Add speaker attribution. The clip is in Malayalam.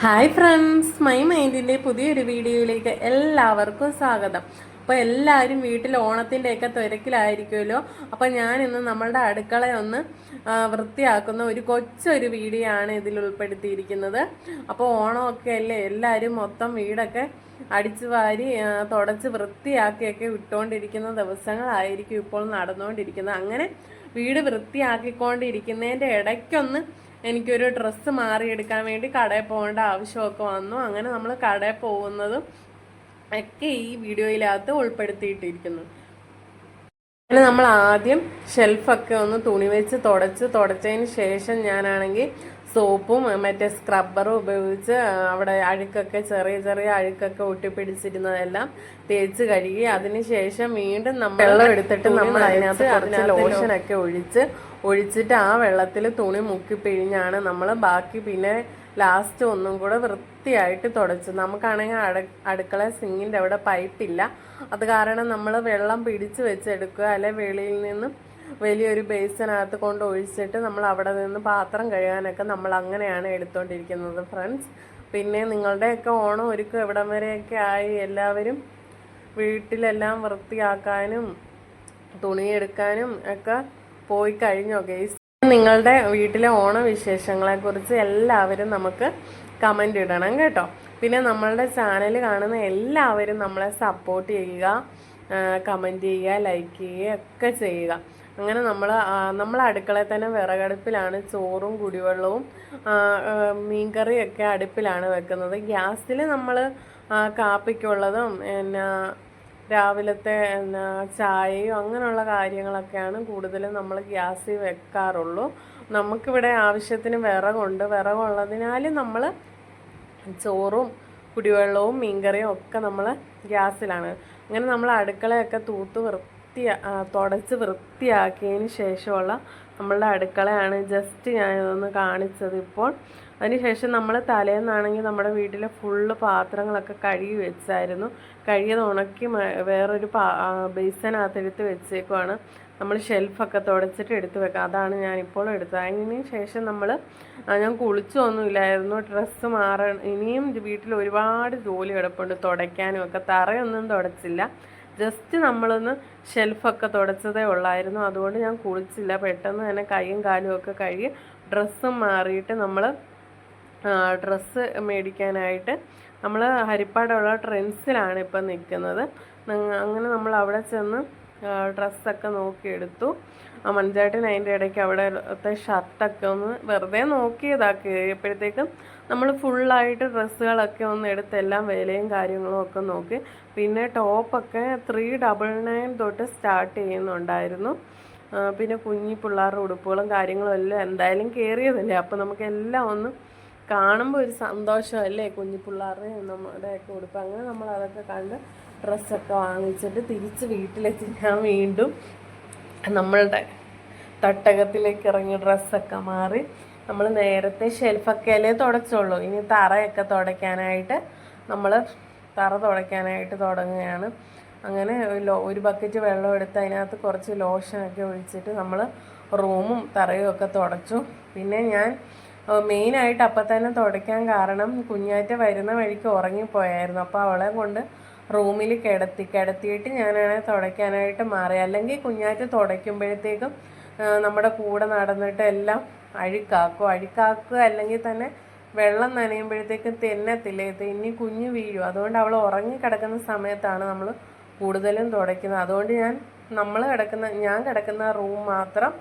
Speaker 1: ഹായ് ഫ്രണ്ട്സ്, മൈ മൈൻഡിൻ്റെ പുതിയൊരു വീഡിയോയിലേക്ക് എല്ലാവർക്കും സ്വാഗതം. അപ്പോൾ എല്ലാവരും വീട്ടിൽ ഓണത്തിൻ്റെയൊക്കെ തിരക്കിലായിരിക്കുമല്ലോ. അപ്പോൾ ഞാൻ ഇന്ന് നമ്മളുടെ അടുക്കളയൊന്ന് വൃത്തിയാക്കുന്ന ഒരു കൊച്ചൊരു വീഡിയോ ആണ് ഇതിൽ ഉൾപ്പെടുത്തിയിരിക്കുന്നത്. അപ്പോൾ ഓണമൊക്കെ അല്ലേ, എല്ലാവരും മൊത്തം വീടൊക്കെ അടിച്ചു വാരി തുടച്ച് വൃത്തിയാക്കിയൊക്കെ വിട്ടുകൊണ്ടിരിക്കുന്ന ദിവസങ്ങളായിരിക്കും ഇപ്പോൾ നടന്നുകൊണ്ടിരിക്കുന്നത്. അങ്ങനെ വീട് വൃത്തിയാക്കിക്കൊണ്ടിരിക്കുന്നതിൻ്റെ ഇടയ്ക്കൊന്ന് എനിക്കൊരു ഡ്രസ്സ് മാറിയെടുക്കാൻ വേണ്ടി കടയിൽ പോകേണ്ട ആവശ്യമൊക്കെ വന്നു. അങ്ങനെ നമ്മൾ കടയിൽ പോകുന്നതും ഒക്കെ ഈ വീഡിയോയിലകത്ത് ഉൾപ്പെടുത്തിയിട്ടിരിക്കുന്നു. അങ്ങനെ നമ്മൾ ആദ്യം ഷെൽഫൊക്കെ ഒന്ന് തുണി വെച്ച് തുടച്ചതിന് ശേഷം ഞാനാണെങ്കിൽ സോപ്പും മറ്റേ സ്ക്രബ്ബറും ഉപയോഗിച്ച് അവിടെ അഴുക്കൊക്കെ ചെറിയ ചെറിയ അഴുക്കൊക്കെ ഒട്ടിപ്പിടിച്ചിരുന്നതെല്ലാം തേച്ച് കഴുകി അതിന് ശേഷം വീണ്ടും നമ്മൾ വെള്ളം എടുത്തിട്ട് നമ്മൾ അതിനകത്ത് കുറച്ച് ലോഷനൊക്കെ ഒഴിച്ചിട്ട് ആ വെള്ളത്തിൽ തുണി മുക്കി പിഴിഞ്ഞാണ് നമ്മൾ ബാക്കി പിന്നെ ലാസ്റ്റ് ഒന്നും കൂടെ വൃത്തിയായിട്ട് തുടച്ചു. നമുക്കാണെങ്കിൽ അടുക്കള സിങ്കിൻ്റെ അവിടെ പൈപ്പില്ല, അത് കാരണം നമ്മൾ വെള്ളം പിടിച്ച് വെച്ചെടുക്കുക, അല്ലെ വെളിയിൽ നിന്നും വലിയൊരു ബേസിനകത്ത് കൊണ്ട് ഒഴിച്ചിട്ട് നമ്മൾ അവിടെ നിന്ന് പാത്രം കഴുകാനൊക്കെ നമ്മൾ അങ്ങനെയാണ് എടുത്തുകൊണ്ടിരിക്കുന്നത് ഫ്രണ്ട്സ്. പിന്നെ നിങ്ങളുടെയൊക്കെ ഓണം ഒരുക്കം എവിടം വരെയൊക്കെ ആയി? എല്ലാവരും വീട്ടിലെല്ലാം വൃത്തിയാക്കാനും തുണിയെടുക്കാനും ഒക്കെ പോയി കഴിഞ്ഞോ ഗെയ്സ്? നിങ്ങളുടെ വീട്ടിലെ ഓണവിശേഷങ്ങളെക്കുറിച്ച് എല്ലാവരും നമുക്ക് കമൻ്റ് ഇടണം കേട്ടോ. പിന്നെ നമ്മളുടെ ചാനൽ കാണുന്ന എല്ലാവരും നമ്മളെ സപ്പോർട്ട് ചെയ്യുക, കമൻറ്റ് ചെയ്യുക, ലൈക്ക് ചെയ്യുക ഒക്കെ ചെയ്യുക. അങ്ങനെ നമ്മൾ അടുക്കളയിൽ തന്നെ വിറകടുപ്പിലാണ് ചോറും കുടിവെള്ളവും മീൻകറിയൊക്കെ അടുപ്പിലാണ് വെക്കുന്നത്. ഗ്യാസിൽ നമ്മൾ കാപ്പിക്കുള്ളതും പിന്നെ രാവിലത്തെ ചായയും അങ്ങനെയുള്ള കാര്യങ്ങളൊക്കെയാണ് കൂടുതലും നമ്മൾ ഗ്യാസിൽ വെക്കാറുള്ളൂ. നമുക്കിവിടെ ആവശ്യത്തിന് വിറകുള്ളതിനാൽ നമ്മൾ ചോറും കുടിവെള്ളവും മീൻകറിയും ഒക്കെ നമ്മൾ ഗ്യാസിലാണ്. അങ്ങനെ നമ്മൾ അടുക്കളയൊക്കെ തുടച്ച് വൃത്തിയാക്കിയതിന് ശേഷമുള്ള നമ്മളുടെ അടുക്കളയാണ് ജസ്റ്റ് ഞാനിതൊന്ന് കാണിച്ചത് ഇപ്പോൾ. അതിനുശേഷം നമ്മൾ തലേന്നാണെങ്കിൽ നമ്മുടെ വീട്ടിലെ ഫുള്ള് പാത്രങ്ങളൊക്കെ കഴുകി വെച്ചായിരുന്നു. കഴുകിയത് ഉണക്കി വേറൊരു ബേസിനകത്തെടുത്ത് വെച്ചേക്കുവാണ്. നമ്മൾ ഷെൽഫൊക്കെ തുടച്ചിട്ട് എടുത്ത് വെക്കാം, അതാണ് ഞാനിപ്പോൾ എടുത്തത്. അതിന് ശേഷം ഞാൻ കുളിച്ചൊന്നുമില്ലായിരുന്നു, ഡ്രസ്സ് ഇനിയും വീട്ടിൽ ഒരുപാട് ജോലി കിടപ്പുണ്ട് തുടയ്ക്കാനും ഒക്കെ. തറയൊന്നും തുടച്ചില്ല, ജസ്റ്റ് നമ്മളൊന്ന് ഷെൽഫൊക്കെ തുടച്ചതേ ഉള്ളായിരുന്നു. അതുകൊണ്ട് ഞാൻ കുളിച്ചില്ല, പെട്ടെന്ന് തന്നെ കൈയും കാലും ഒക്കെ കഴുകി ഡ്രസ്സും മാറിയിട്ട് നമ്മൾ ഡ്രസ്സ് മേടിക്കാനായിട്ട് നമ്മൾ ഹരിപ്പാടുള്ള ട്രെൻഡ്സിലാണ് ഇപ്പം നിൽക്കുന്നത്. അങ്ങനെ നമ്മൾ അവിടെ ചെന്ന് ഡ്രസ്സൊക്കെ നോക്കിയെടുത്തു. മഞ്ചാട്ടിന് അതിൻ്റെ ഇടയ്ക്ക് അവിടുത്തെ ഷർട്ടൊക്കെ ഒന്ന് വെറുതെ കയറിയപ്പോഴത്തേക്കും നമ്മൾ ഫുള്ളായിട്ട് ഡ്രസ്സുകളൊക്കെ ഒന്ന് എടുത്തെല്ലാം വിലയും കാര്യങ്ങളും ഒക്കെ നോക്കി. പിന്നെ ടോപ്പൊക്കെ 399 തൊട്ട് സ്റ്റാർട്ട് ചെയ്യുന്നുണ്ടായിരുന്നു. പിന്നെ കുഞ്ഞി പിള്ളേരുടെ ഉടുപ്പുകളും കാര്യങ്ങളും എല്ലാം എന്തായാലും കയറിയതല്ലേ, അപ്പോൾ നമുക്കെല്ലാം ഒന്ന് കാണുമ്പോൾ ഒരു സന്തോഷമല്ലേ, കുഞ്ഞി പിള്ളേരുടെ നമ്മുടെയൊക്കെ ഉടുപ്പ്. അങ്ങനെ നമ്മൾ അതൊക്കെ കണ്ട് ഡ്രസ്സൊക്കെ വാങ്ങിച്ചിട്ട് തിരിച്ച് വീട്ടിലെത്തി ഞാൻ വീണ്ടും നമ്മളുടെ തട്ടകത്തിലേക്ക് ഇറങ്ങി ഡ്രസ്സൊക്കെ മാറി നമ്മൾ നേരത്തെ ഷെൽഫൊക്കെ അല്ലേ തുടച്ചുള്ളൂ. ഇനി തറയൊക്കെ തുടയ്ക്കാനായിട്ട് നമ്മൾ തുടങ്ങുകയാണ്. അങ്ങനെ ഒരു ബക്കറ്റ് വെള്ളം എടുത്ത് അതിനകത്ത് കുറച്ച് ലോഷനൊക്കെ ഒഴിച്ചിട്ട് നമ്മൾ റൂമും തറയും ഒക്കെ തുടച്ചു. പിന്നെ ഞാൻ മെയിനായിട്ട് അപ്പം തന്നെ തുടയ്ക്കാൻ കാരണം കുഞ്ഞാറ്റ വരുന്ന വഴിക്ക് ഉറങ്ങിപ്പോയായിരുന്നു. അപ്പോൾ അവളെ കൊണ്ട് റൂമിൽ കിടത്തിയിട്ട് ഞാനാണെ തുടയ്ക്കാനായിട്ട് മാറി. അല്ലെങ്കിൽ കുഞ്ഞാറ്റ തുടയ്ക്കുമ്പോഴത്തേക്കും നമ്മുടെ കൂടെ നടന്നിട്ട് എല്ലാം അഴുക്കാക്കുക, അല്ലെങ്കിൽ തന്നെ വെള്ളം നനയുമ്പോഴത്തേക്കും തെന്നി കുഞ്ഞ് വീഴും. അതുകൊണ്ട് അവൾ ഉറങ്ങി കിടക്കുന്ന സമയത്താണ് നമ്മൾ കൂടുതലും തുടയ്ക്കുന്നത്. അതുകൊണ്ട് ഞാൻ കിടക്കുന്ന റൂം മാത്രം